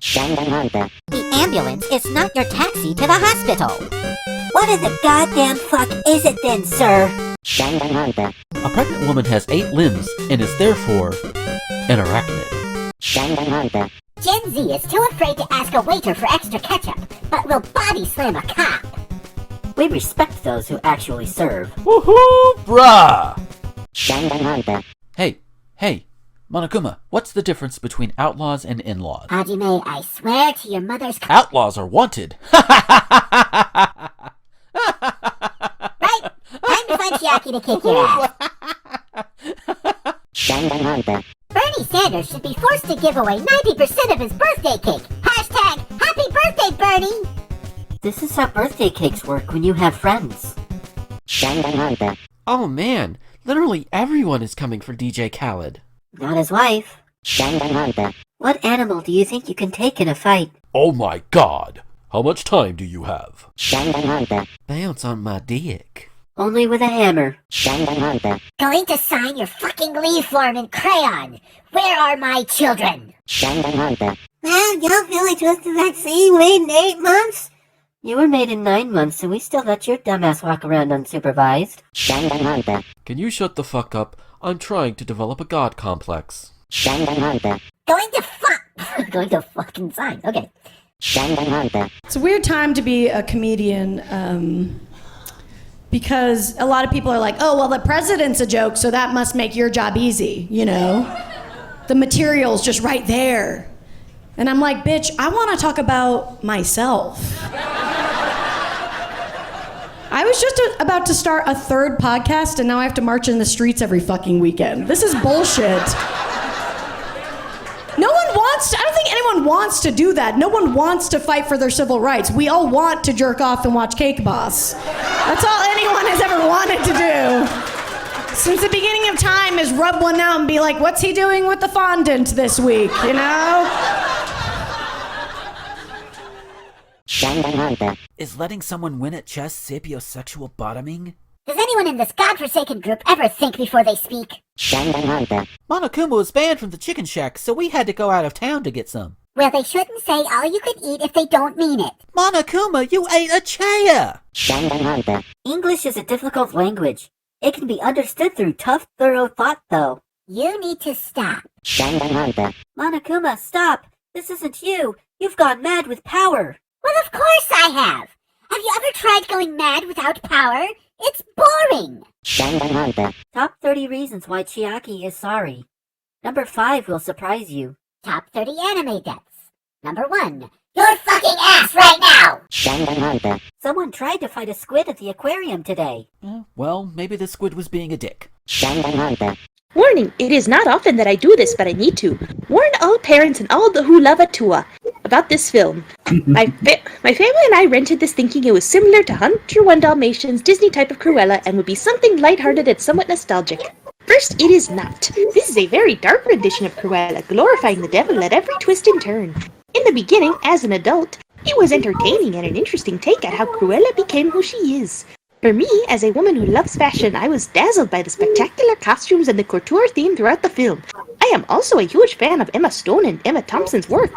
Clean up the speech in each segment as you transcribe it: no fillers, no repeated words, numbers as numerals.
Danganronpa. The ambulance is not your taxi to the hospital. What in the goddamn fuck is it then, sir? Danganronpa. A pregnant woman has 8 limbs and is therefore an arachnid. Danganronpa. Gen Z is too afraid to ask a waiter for extra ketchup, but will body slam a cop. We respect those who actually serve. Woohoo, brah! Danganronpa. Hey, Monokuma, what's the difference between outlaws and in-laws? Hajime, I swear to your mother's... Outlaws are wanted! Right? Time to find Chiaki to kick your ass. Danganronpa. Bernie Sanders should be forced to give away 90% of his birthday cake. Hashtag Happy Birthday, Bernie! This is how birthday cakes work when you have friends. Danganronpa. Oh man, literally everyone is coming for DJ Khaled. Not his wife. Danganronpa. What animal do you think you can take in a fight? Oh my god! How much time do you have? Danganronpa. Bounce on my dick. Only with a hammer. Danganronpa. Going to sign your fucking leave form in crayon. Where are my children? Danganronpa. Well, y'all really took the vaccine waiting 8 months? You were made in 9 months, and we still let your dumbass walk around unsupervised. Danganronpa. Can you shut the fuck up? I'm trying to develop a god complex. Danganronpa. Going to fucking sign. Okay. Danganronpa. It's a weird time to be a comedian, because a lot of people are like, oh, well, the president's a joke, so that must make your job easy, you know? The material's just right there. And I'm like, bitch, I want to talk about myself. I was just about to start a 3rd podcast, and now I have to march in the streets every fucking weekend. This is bullshit. I don't think anyone wants to do that. No one wants to fight for their civil rights. We all want to jerk off and watch Cake Boss. That's all anyone has ever wanted to do. Since the beginning of time is rub one out and be like, what's he doing with the fondant this week, you know? Danganronpa. Is letting someone win at chess sapiosexual bottoming? Does anyone in this godforsaken group ever think before they speak? Danganronpa. Monokuma was banned from the chicken shack, so we had to go out of town to get some. Well, they shouldn't say all you could eat if they don't mean it. Monokuma, you ate a chair! Danganronpa. English is a difficult language. It can be understood through tough, thorough thought, though. You need to stop. Danganronpa. Monokuma, stop. This isn't you. You've gone mad with power. Well, of course I have. Have you ever tried going mad without power? It's boring. Danganronpa. Top 30 reasons why Chiaki is sorry. Number 5 will surprise you. Top 30 anime deaths. Number 1. Your fucking ass right now! Danganronpa. Someone tried to fight a squid at the aquarium today. Well, maybe the squid was being a dick. Danganronpa. Warning, it is not often that I do this, but I need to. Warn all parents and all who love Atua about this film. My family and I rented this thinking it was similar to 101 Dalmatians, Disney type of Cruella, and would be something lighthearted and somewhat nostalgic. First, it is not. This is a very dark rendition of Cruella, glorifying the devil at every twist and turn. In the beginning, as an adult, it was entertaining and an interesting take at how Cruella became who she is. For me, as a woman who loves fashion, I was dazzled by the spectacular costumes and the couture theme throughout the film. I am also a huge fan of Emma Stone and Emma Thompson's work.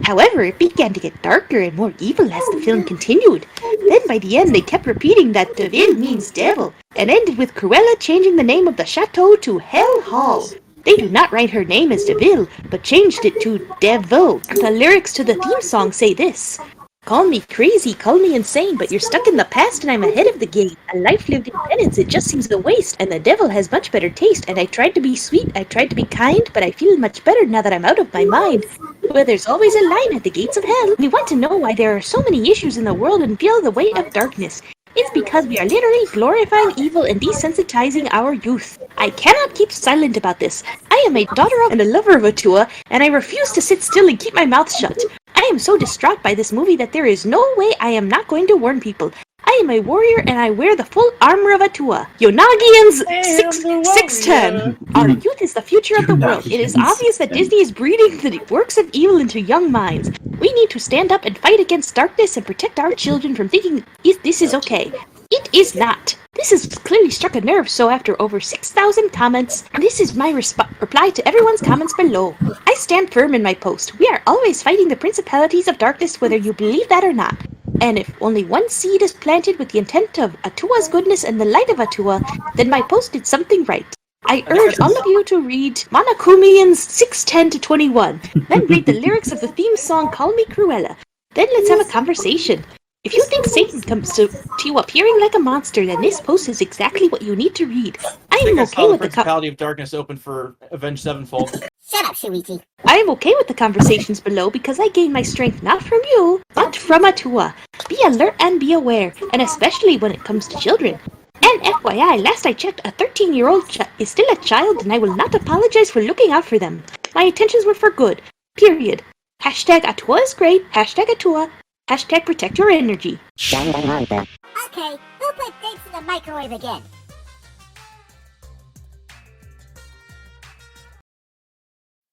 However, it began to get darker and more evil as the film continued. Then by the end, they kept repeating that devil means devil, and ended with Cruella changing the name of the chateau to Hell Hall. They do not write her name as Deville, but changed it to Devil. The lyrics to the theme song say this: call me crazy, call me insane, but you're stuck in the past and I'm ahead of the game. A life lived in penance, it just seems a waste, and the devil has much better taste, and I tried to be sweet, I tried to be kind, but I feel much better now that I'm out of my mind. Well, there's always a line at the gates of hell. We want to know why there are so many issues in the world and feel the weight of darkness. It's because we are literally glorifying evil and desensitizing our youth. I cannot keep silent about this. I am a daughter of and a lover of Atua, and I refuse to sit still and keep my mouth shut. I am so distraught by this movie that there is no way I am not going to warn people. I am a warrior and I wear the full armor of Atua. Yonagians 610. Our youth is the future of the world. It is obvious that Disney is breeding the works of evil into young minds. We need to stand up and fight against darkness and protect our children from thinking this is okay. It is not. This has clearly struck a nerve, so after over 6,000 comments, this is my reply to everyone's comments below. I stand firm in my post. We are always fighting the principalities of darkness, whether you believe that or not. And if only one seed is planted with the intent of Atua's goodness and the light of Atua, then my post did something right. I urge all of you to read Monokumians 6:10-21, then read the lyrics of the theme song Call Me Cruella. Then let's have a conversation. If you think Satan comes to you appearing like a monster, then this post is exactly what you need to read. I am okay with the Principality of Darkness open for Avenged Sevenfold. Shut up, Shuichi. I am okay with the conversations below because I gain my strength not from you, but from Atua. Be alert and be aware, and especially when it comes to children. And FYI, last I checked, a 13-year-old is still a child, and I will not apologize for looking out for them. My intentions were for good. Period. Hashtag Atua is great. Hashtag Atua. Hashtag protect your energy. Danganronpa. Okay, who put things in the microwave again?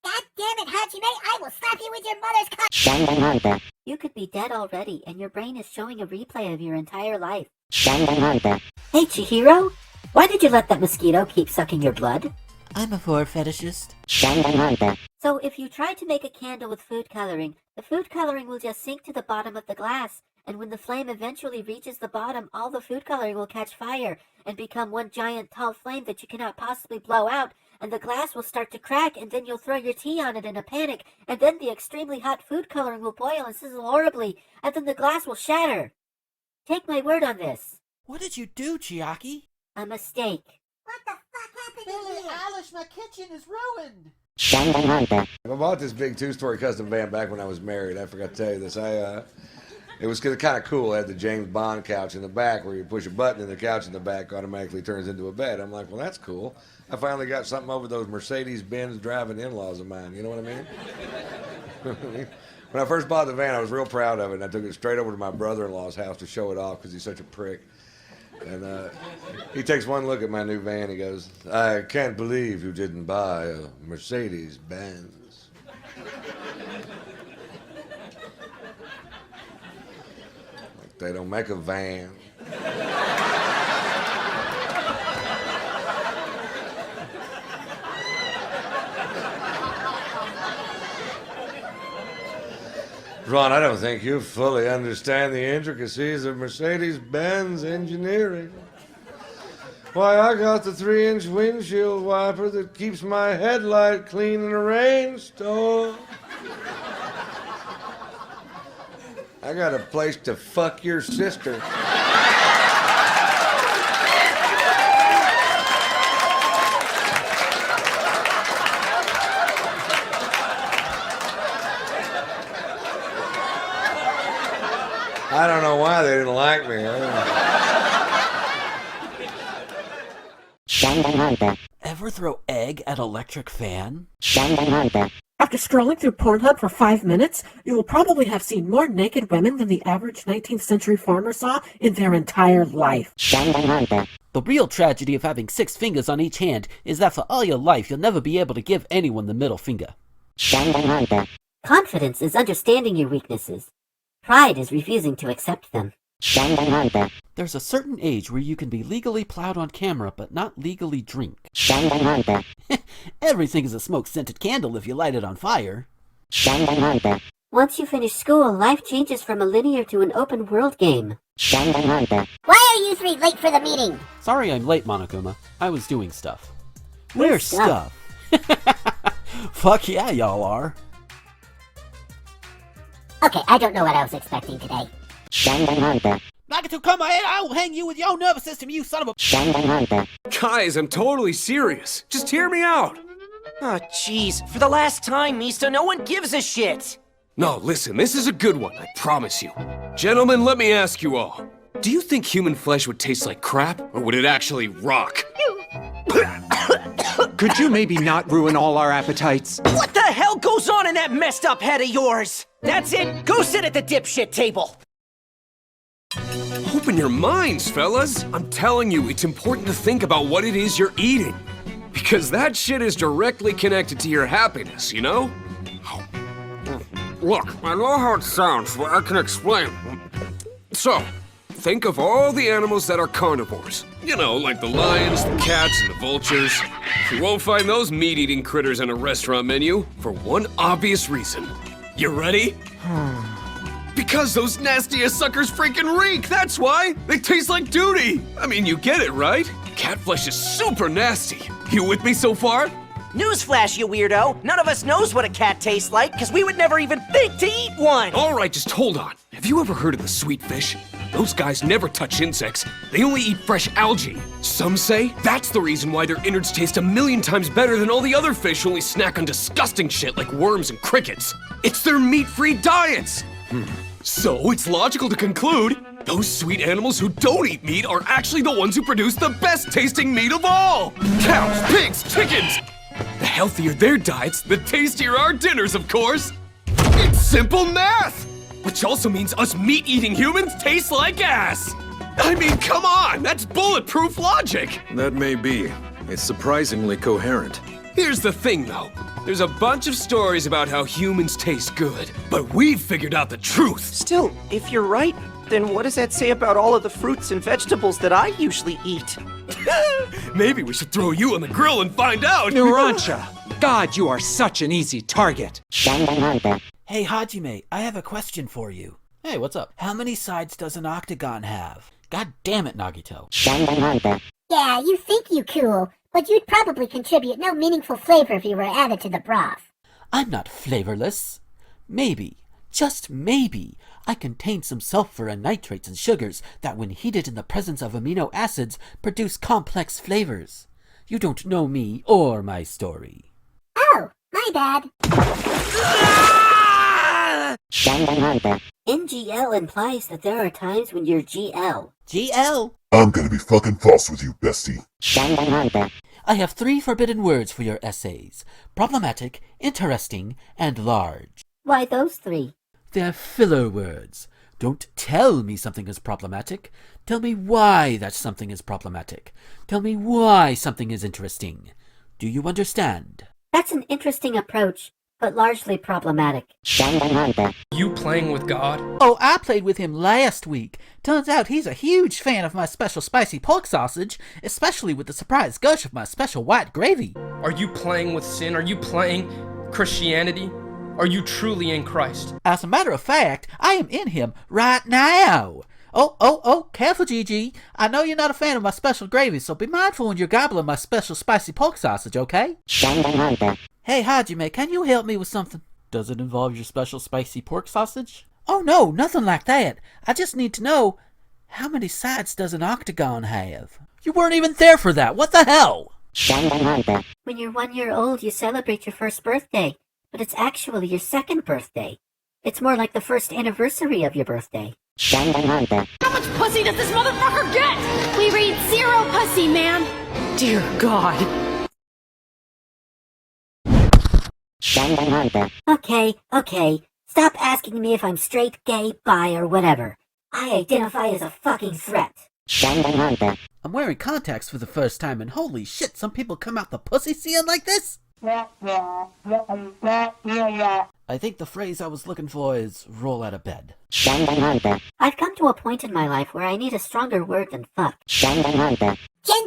God damn it, Hajime! I will slap you with your mother's cock! Danganronpa. You could be dead already, and your brain is showing a replay of your entire life. Danganronpa. Hey, Chihiro? Why did you let that mosquito keep sucking your blood? I'm a horror fetishist. Danganronpa. So if you try to make a candle with food coloring, the food coloring will just sink to the bottom of the glass, and when the flame eventually reaches the bottom, all the food coloring will catch fire and become one giant tall flame that you cannot possibly blow out, and the glass will start to crack, and then you'll throw your tea on it in a panic, and then the extremely hot food coloring will boil and sizzle horribly, and then the glass will shatter. Take my word on this. What did you do, Chiaki? A mistake. What the fuck happened Billy here? Eilish, my kitchen is ruined! Danganronpa. I bought this big two-story custom van back when I was married. I forgot to tell you this. It was kind of cool. It had the James Bond couch in the back where you push a button and the couch in the back automatically turns into a bed. I'm like, well, that's cool. I finally got something over those Mercedes-Benz driving in-laws of mine. You know what I mean? When I first bought the van, I was real proud of it, and I took it straight over to my brother-in-law's house to show it off because he's such a prick. And he takes one look at my new van. He goes, I can't believe you didn't buy a Mercedes-Benz. Like they don't make a van. Ron, I don't think you fully understand the intricacies of Mercedes-Benz engineering. Why, I got the 3-inch windshield wiper that keeps my headlight clean in a rainstorm. I got a place to fuck your sister. I don't know why they didn't like me. Danganronpa. Ever throw egg at electric fan? Danganronpa. After scrolling through Pornhub for 5 minutes, you will probably have seen more naked women than the average 19th century farmer saw in their entire life. Danganronpa. The real tragedy of having 6 fingers on each hand is that for all your life you'll never be able to give anyone the middle finger. Danganronpa. Confidence is understanding your weaknesses. Pride is refusing to accept them. Danganronpa. There's a certain age where you can be legally plowed on camera but not legally drink. Danganronpa. Everything is a smoke-scented candle if you light it on fire. Danganronpa. Once you finish school, life changes from a linear to an open world game. Danganronpa. Why are you three late for the meeting? Sorry I'm late, Monokuma. I was doing stuff. Where's stuff? Fuck yeah, y'all are. Okay, I don't know what I was expecting today. Danganronpa. Nagato, come ahead, I will hang you with your nervous system, you son of a... Danganronpa. Guys, I'm totally serious. Just hear me out. Oh, jeez. For the last time, Mista, no one gives a shit. No, listen, this is a good one, I promise you. Gentlemen, let me ask you all. Do you think human flesh would taste like crap, or would it actually rock? Could you maybe not ruin all our appetites? What the hell goes on in that messed up head of yours? That's it. Go sit at the dipshit table. Open your minds, fellas. I'm telling you, it's important to think about what it is you're eating. Because that shit is directly connected to your happiness, you know? Look, I know how it sounds, but I can explain. So, think of all the animals that are carnivores. You know, like the lions, the cats, and the vultures. You won't find those meat-eating critters in a restaurant menu for one obvious reason. You ready? Because those nasty-ass suckers freaking reek, that's why! They taste like duty! I mean, you get it, right? Cat flesh is super nasty. You with me so far? Newsflash, you weirdo! None of us knows what a cat tastes like, because we would never even think to eat one! Alright, just hold on. Have you ever heard of the sweet fish? Those guys never touch insects. They only eat fresh algae. Some say that's the reason why their innards taste 1,000,000 times better than all the other fish who only snack on disgusting shit like worms and crickets. It's their meat-free diets! So it's logical to conclude those sweet animals who don't eat meat are actually the ones who produce the best tasting meat of all! Cows, pigs, chickens! The healthier their diets, the tastier our dinners, of course! It's simple math! Which also means us meat-eating humans taste like ass! I mean, come on! That's bulletproof logic! That may be. It's surprisingly coherent. Here's the thing, though. There's a bunch of stories about how humans taste good, but we've figured out the truth! Still, if you're right, then what does that say about all of the fruits and vegetables that I usually eat? Maybe we should throw you on the grill and find out! Narancia! God, you are such an easy target! Hey, Hajime, I have a question for you. Hey, what's up? How many sides does an octagon have? God damn it, Nagito. Yeah, you think you cool, but you'd probably contribute no meaningful flavor if you were added to the broth. I'm not flavorless. Maybe, just maybe, I contain some sulfur and nitrates and sugars that when heated in the presence of amino acids produce complex flavors. You don't know me or my story. Oh, my bad. NGL implies that there are times when you're GL. GL? I'm gonna be fucking false with you, bestie. I have 3 forbidden words for your essays. Problematic, interesting, and large. Why those 3? They're filler words. Don't tell me something is problematic. Tell me why that something is problematic. Tell me why something is interesting. Do you understand? That's an interesting approach, but largely problematic. You playing with God? Oh, I played with him last week. Turns out he's a huge fan of my special spicy pork sausage, especially with the surprise gush of my special white gravy. Are you playing with sin? Are you playing Christianity? Are you truly in Christ? As a matter of fact, I am in him right now. Oh, careful, Gigi. I know you're not a fan of my special gravy, so be mindful when you're gobbling my special spicy pork sausage, okay? Hey, Hajime, can you help me with something? Does it involve your special spicy pork sausage? Oh, no, nothing like that. I just need to know, how many sides does an octagon have? You weren't even there for that. What the hell? When you're 1 year old, you celebrate your first birthday, but it's actually your second birthday. It's more like the first anniversary of your birthday. How much pussy does this motherfucker get? We read 0 pussy, ma'am. Dear God. Okay. Stop asking me if I'm straight, gay, bi, or whatever. I identify as a fucking threat. I'm wearing contacts for the first time, and holy shit, some people come out the pussy seeing like this? I think the phrase I was looking for is roll out of bed. I've come to a point in my life where I need a stronger word than fuck. Gen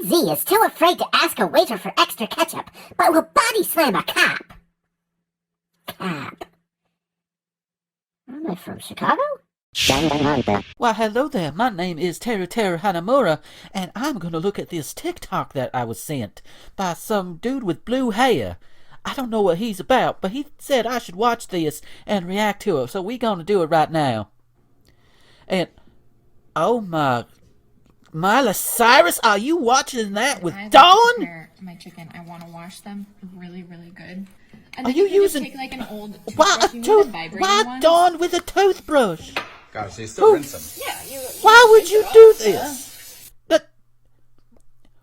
Z is too afraid to ask a waiter for extra ketchup, but will body slam a cop. Cop. Am I from Chicago? Why, hello there. My name is Teru Hanamura, and I'm gonna look at this TikTok that I was sent by some dude with blue hair. I don't know what he's about, but he said I should watch this and react to it, so we gonna do it right now. And, oh Miley Cyrus, are you watching that with Dawn? My chicken, I want to wash them really, really good. And are you using take like an old why Dawn with a toothbrush? Gosh, they still rinse them. Yeah, why would you do this?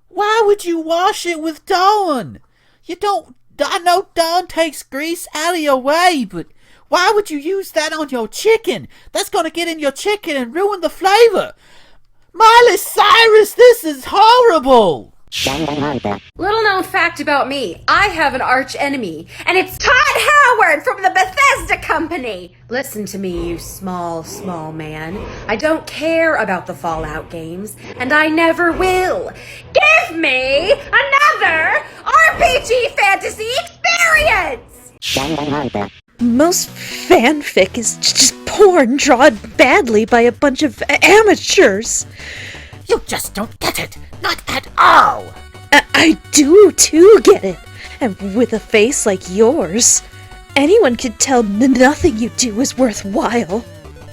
Why would you wash it with Dawn? You don't. I know Dawn takes grease out of your way, but why would you use that on your chicken? That's gonna get in your chicken and ruin the flavor. Miley Cyrus, this is horrible. Little known fact about me, I have an arch enemy, and it's Todd Howard from the Bethesda Company! Listen to me, you small man. I don't care about the Fallout games, and I never will. Give me another RPG fantasy experience! Most fanfic is just porn drawn badly by a bunch of amateurs. You just don't get it. Not at all. I do too get it. And with a face like yours, anyone could tell nothing you do is worthwhile.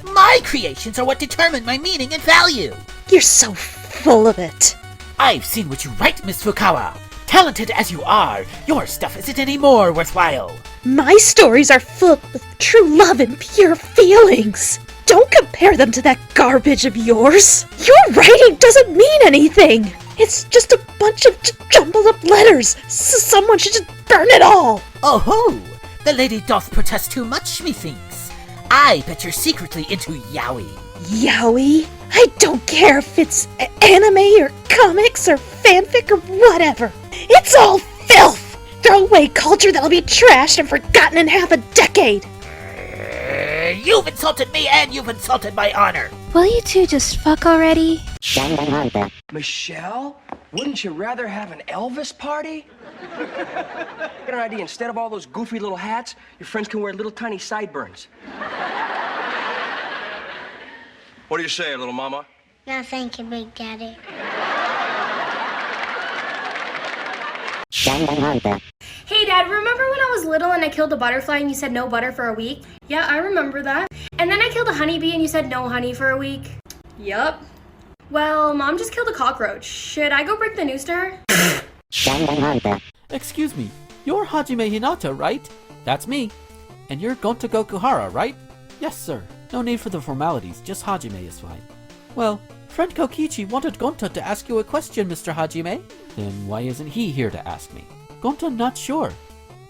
My creations are what determine my meaning and value. You're so full of it. I've seen what you write, Miss Fukawa. Talented as you are, your stuff isn't any more worthwhile. My stories are filled with true love and pure feelings. Don't compare them to that garbage of yours. Your writing doesn't mean anything. It's just a bunch of jumbled up letters. Someone should just burn it all. Oh-ho! The lady doth protest too much, methinks. I bet you're secretly into yaoi. Yaoi? I don't care if it's anime or comics or fanfic or whatever. It's all filth! Throwaway culture that'll be trashed and forgotten in half a decade. You've insulted me and you've insulted my honor. Will you two just fuck already? Michelle, wouldn't you rather have an Elvis party? Get an idea. Instead of all those goofy little hats, your friends can wear little tiny sideburns. What do you say, little mama? No, thank you, Big Daddy. Hey Dad, remember when I was little and I killed a butterfly and you said no butter for a week? Yeah, I remember that. And then I killed a honeybee and you said no honey for a week? Yup. Well, Mom just killed a cockroach. Should I go break the news to her? Excuse me, you're Hajime Hinata, right? That's me. And you're Gonta Gokuhara, right? Yes, sir. No need for the formalities, just Hajime is fine. Well, friend Kokichi wanted Gonta to ask you a question, Mr. Hajime. Then why isn't he here to ask me? Gonta not sure.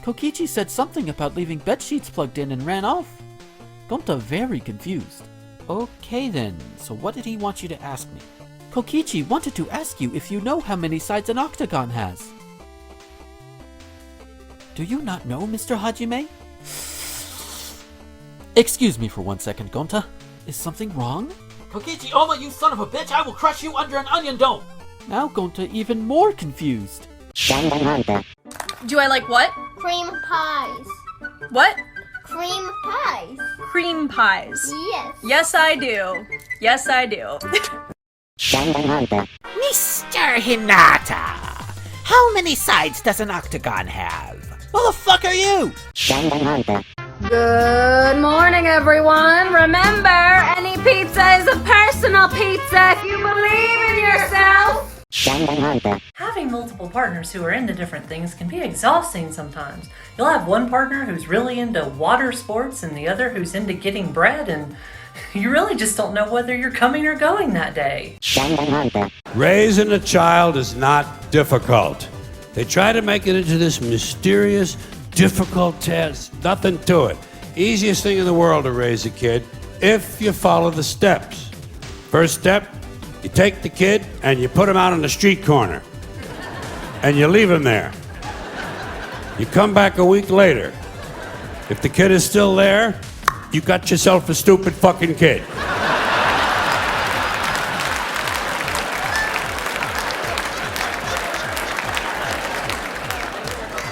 Kokichi said something about leaving bedsheets plugged in and ran off. Gonta very confused. Okay then, so what did he want you to ask me? Kokichi wanted to ask you if you know how many sides an octagon has. Do you not know, Mr. Hajime? Excuse me for 1 second, Gonta. Is something wrong? Kokichi Oma, you son of a bitch, I will crush you under an onion dome! Now Gonta even more confused. Do I like what? Cream pies. What? Cream pies. Cream pies. Yes. Yes, I do. Yes, I do. Mr. Hinata, how many sides does an octagon have? Who the fuck are you? Good morning, everyone. Remember, any pizza is a personal pizza if you believe in yourself. Having multiple partners who are into different things can be exhausting sometimes. You'll have one partner who's really into water sports and the other who's into getting bread, and you really just don't know whether you're coming or going that day. Raising a child is not difficult. They try to make it into this mysterious, difficult test. Nothing to it. Easiest thing in the world to raise a kid if you follow the steps. First step, you take the kid and you put him out on the street corner. And you leave him there. You come back a week later. If the kid is still there, you got yourself a stupid fucking kid.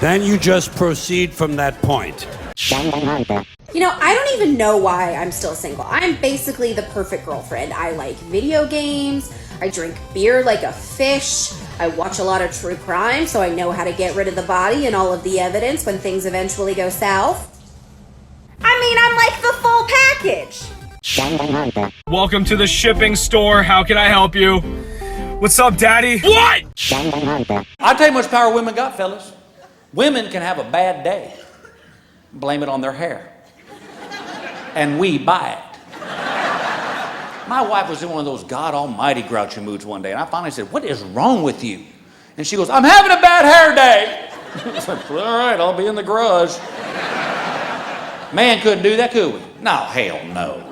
Then you just proceed from that point. You know, I don't even know why I'm still single. I'm basically the perfect girlfriend. I like video games, I drink beer like a fish, I watch a lot of true crime so I know how to get rid of the body and all of the evidence when things eventually go south. I mean, I'm like the full package. Welcome to the shipping store. How can I help you? What's up, Daddy? What? I'll tell you how much power women got, fellas. Women can have a bad day. Blame it on their hair. And we buy it. My wife was in one of those God almighty grouchy moods one day, and I finally said, "What is wrong with you?" And she goes, "I'm having a bad hair day." I said, "All right, I'll be in the garage." Man couldn't do that, could we? No, hell no.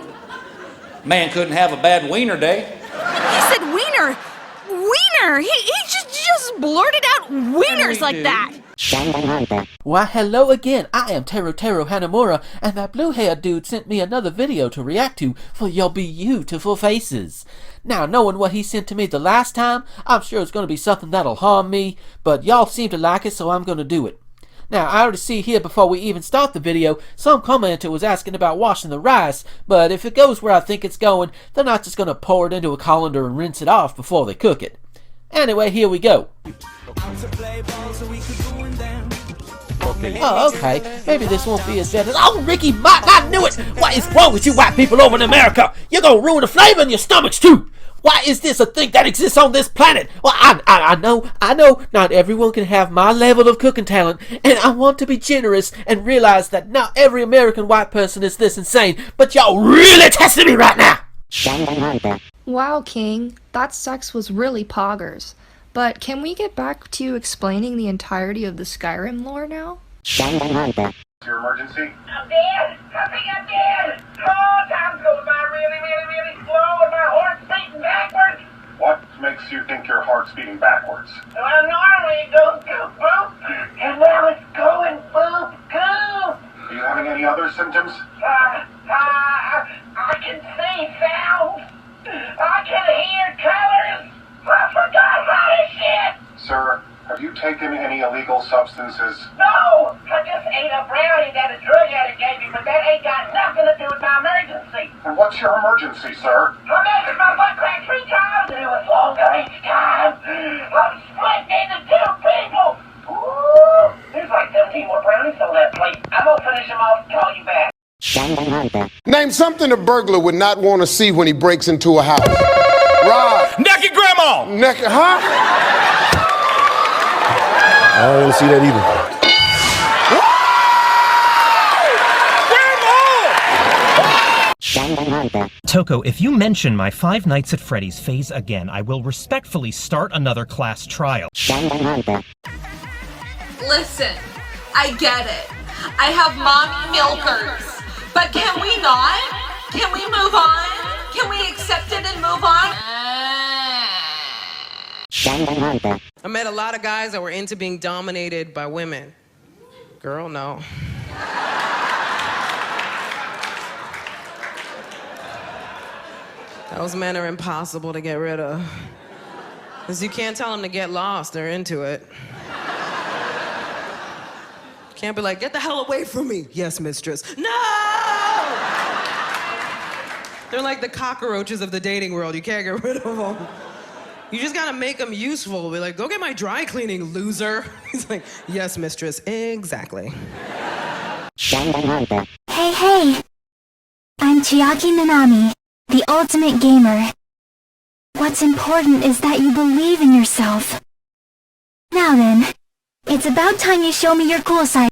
Man couldn't have a bad wiener day. He said wiener. Wiener. He just just blurted out wieners like that? Why, hello again. I am Taro Hanamura, and that blue-haired dude sent me another video to react to for your beautiful faces. Now, knowing what he sent to me the last time, I'm sure it's going to be something that'll harm me, but y'all seem to like it, so I'm going to do it. Now, I already see here before we even start the video, some commenter was asking about washing the rice, but if it goes where I think it's going, they're not just going to pour it into a colander and rinse it off before they cook it. Anyway, here we go. Oh, okay. Maybe this won't be as bad as... Oh, Ricky Mott, I knew it! What is wrong with you white people over in America? You're gonna ruin the flavor in your stomachs, too! Why is this a thing that exists on this planet? Well, I know not everyone can have my level of cooking talent, and I want to be generous and realize that not every American white person is this insane, but y'all really testing me right now! Wow, King, that sex was really poggers. But can we get back to explaining the entirety of the Skyrim lore now? Your emergency? I'm dead! I think I'm dead! Oh, time's going by really slow and my heart's beating backwards! What makes you think your heart's beating backwards? Well, normally it goes goop boop, and now it's going boop goop! Are you having any other symptoms? I can see sounds! I can hear colors! I forgot how to shit! Sir, have you taken any illegal substances? No! I just ate a brownie that a drug addict gave me, but that ain't got nothing to do with my emergency. And what's your emergency, sir? I measured my butt crack 3 times and it was longer each time. I'm splitting into 2 people. Ooh, there's like 17 more brownies on that plate. I'm gonna finish them off and call you back. Name something a burglar would not want to see when he breaks into a house. Rob. Naked grandma! Naked, huh? I don't want to see that either. Toko, if you mention my Five Nights at Freddy's phase again, I will respectfully start another class trial. Listen, I get it. I have mommy milkers. But can we not? Can we move on? Can we accept it and move on? I met a lot of guys that were into being dominated by women. Girl, no. Those men are impossible to get rid of. Because you can't tell them to get lost, they're into it. Can't be like, get the hell away from me. Yes, mistress. No! They're like the cockroaches of the dating world. You can't get rid of them. You just gotta make them useful. Be like, go get my dry cleaning, loser. He's like, yes, mistress, exactly. Hey, I'm Chiaki Nanami, the ultimate gamer. What's important is that you believe in yourself. Now then, it's about time you show me your cool side.